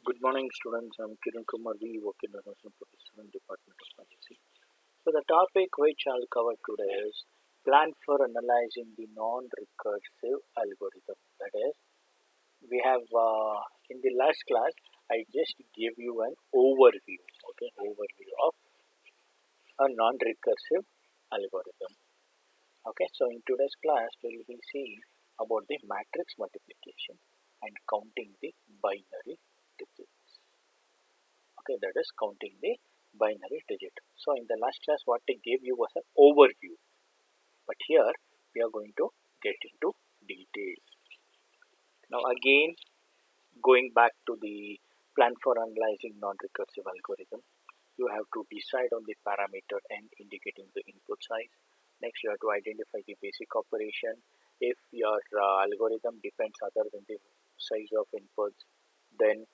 Good morning, students. I'm Kiran Kumar V, working as assistant professor in Department of Pharmacy. So the topic which I'll cover today is plan for analyzing the non-recursive algorithm. That is, we have in the last class I just gave you an overview. Okay, overview of a non-recursive algorithm. Okay, so in today's class we'll be seeing about the matrix multiplication and counting the binary digits. Okay, that is counting the binary digit. So in the last class what I gave you was an overview, but here we are going to get into details. Now again, going back to the plan for analyzing non-recursive algorithm, you have to decide on the parameter n indicating the input size. Next you have to identify the basic operation. If your algorithm depends other than the size of inputs, then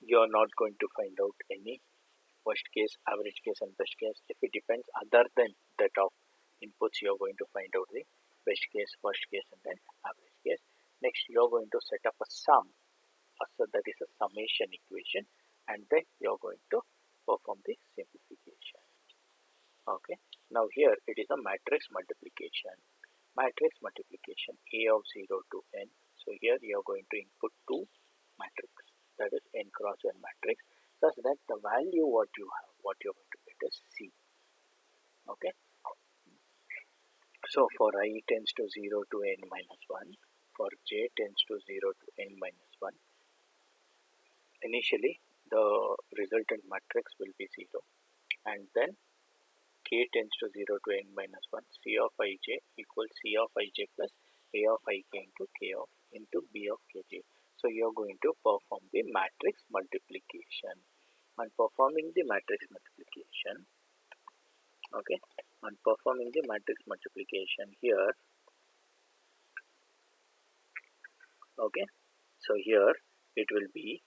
you are not going to find out any worst case, average case and best case. If it depends other than that of inputs, you are going to find out the best case, worst case and then average case. Next you are going to set up a sum, so that is a summation equation, and then you are going to perform the simplification. Okay, now here it is a matrix multiplication. Matrix multiplication A of 0 to n. So here you are going to input two matrix, that is n cross n matrix, such that the value what you have, what you are going to get is C. Okay, so for I tends to 0 to n minus 1, for j tends to 0 to n minus 1, initially the resultant matrix will be 0, and then k tends to 0 to n minus 1, C of ij equals C of ij plus A of ik into k of into b of kj. So you are going to perform the matrix multiplication. On performing the matrix multiplication, okay, on performing the matrix multiplication here, okay, so here it will be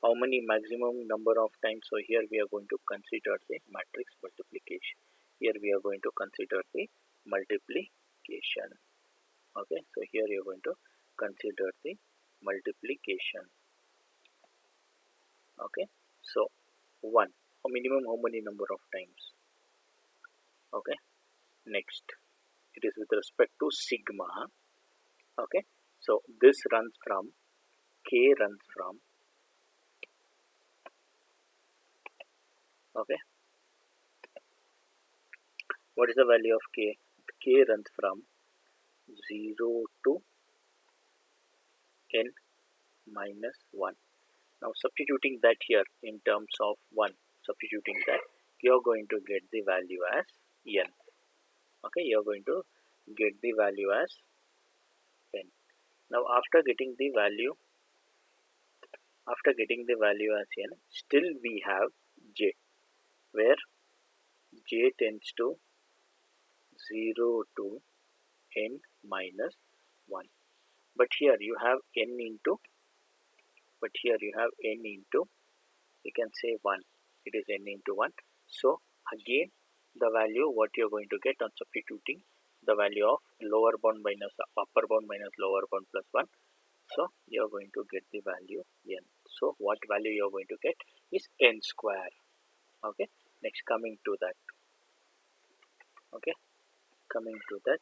how many maximum number of times. So here we are going to consider the matrix multiplication. Here we are going to consider the multiplication. Okay, so here you are going to consider the multiplication. Okay, so 1, a minimum how many number of times. Okay, next it is with respect to sigma. Okay, so this runs from k runs from, okay, what is the value of k? K runs from 0 to n minus 1. Now substituting that here in terms of 1, substituting that, you are going to get the value as n. Okay, you are going to get the value as n. Now after getting the value as n, still we have j, where j tends to 0 to n minus 1. But here you have n into, you can say 1. It is n into 1. So again the value what you are going to get on substituting the value of lower bound minus upper bound minus lower bound plus 1. So you are going to get the value n. So what value you are going to get is n square. Okay, next coming to that. Okay, coming to that,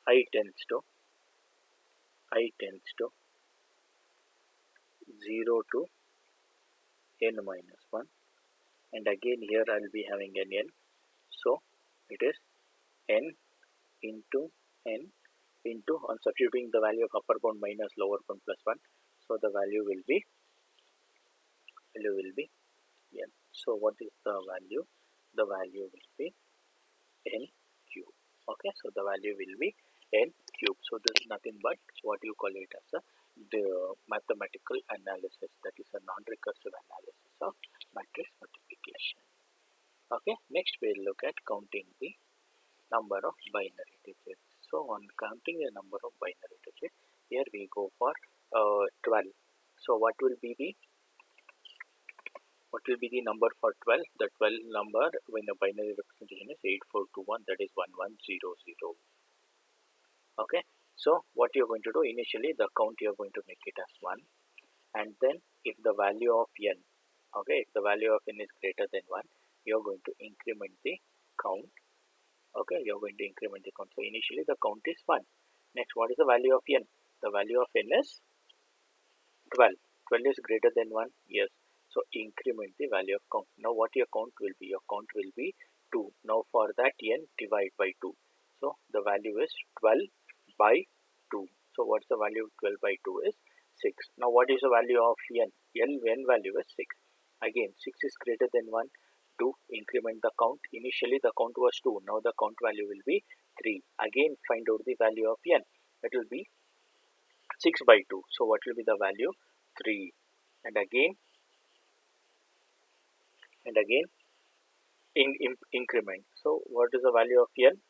I tends to 0 to n minus 1, and again here I will be having an n. So it is n into n into, on substituting the value of upper bound minus lower bound plus 1. So the value will be n. So what is the value? The value will be n cube. Okay, so the value will be n cube. So this is nothing but what you call it as the mathematical analysis, that is a non-recursive analysis of matrix multiplication. Okay, next we'll look at counting the number of binary digits. So on counting the number of binary digits, here we go for 12. So what will be the What will be the number for 12? The 12 number when the binary representation is 8421, that is 1100. Okay, so what you're going to do initially, the count you're going to make it as 1, and then if the value of n, okay, if the value of n is greater than 1, you're going to increment the count. Okay, you're going to increment the count. So initially the count is 1. Next, what is the value of n? The value of n is 12. 12 is greater than 1, yes. So increment the value of count. Now what your count will be? Your count will be 2. Now for that, n divide by 2. So the value is 12 by 2. So what's the value of 12 by 2 is 6. Now what is the value of n? N value is 6. Again, 6 is greater than 1. To increment the count, initially the count was 2. Now the count value will be 3. Again, find out the value of n. It will be 6 by 2. So what will be the value? 3. And again in increment. So what is the value of n?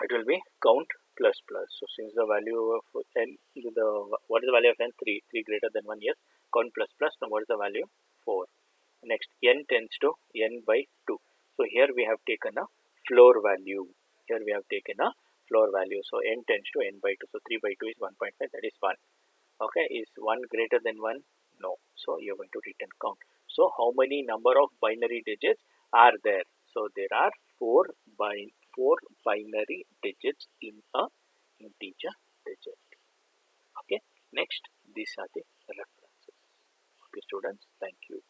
It will be count plus plus. So since the value of n, what is the value of n? 3. 3 greater than 1, yes. Count plus plus. Now what is the value? 4. Next, n tends to n by 2. So here we have taken a floor value. Here we have taken a floor value. So n tends to n by 2. So 3 by 2 is 1.5. That is 1. Okay, is 1 greater than 1? No. So you're going to return count. So how many number of binary digits are there? So there are 4 binary digits in a integer digit. Okay, next, these are the references. Okay students, thank you.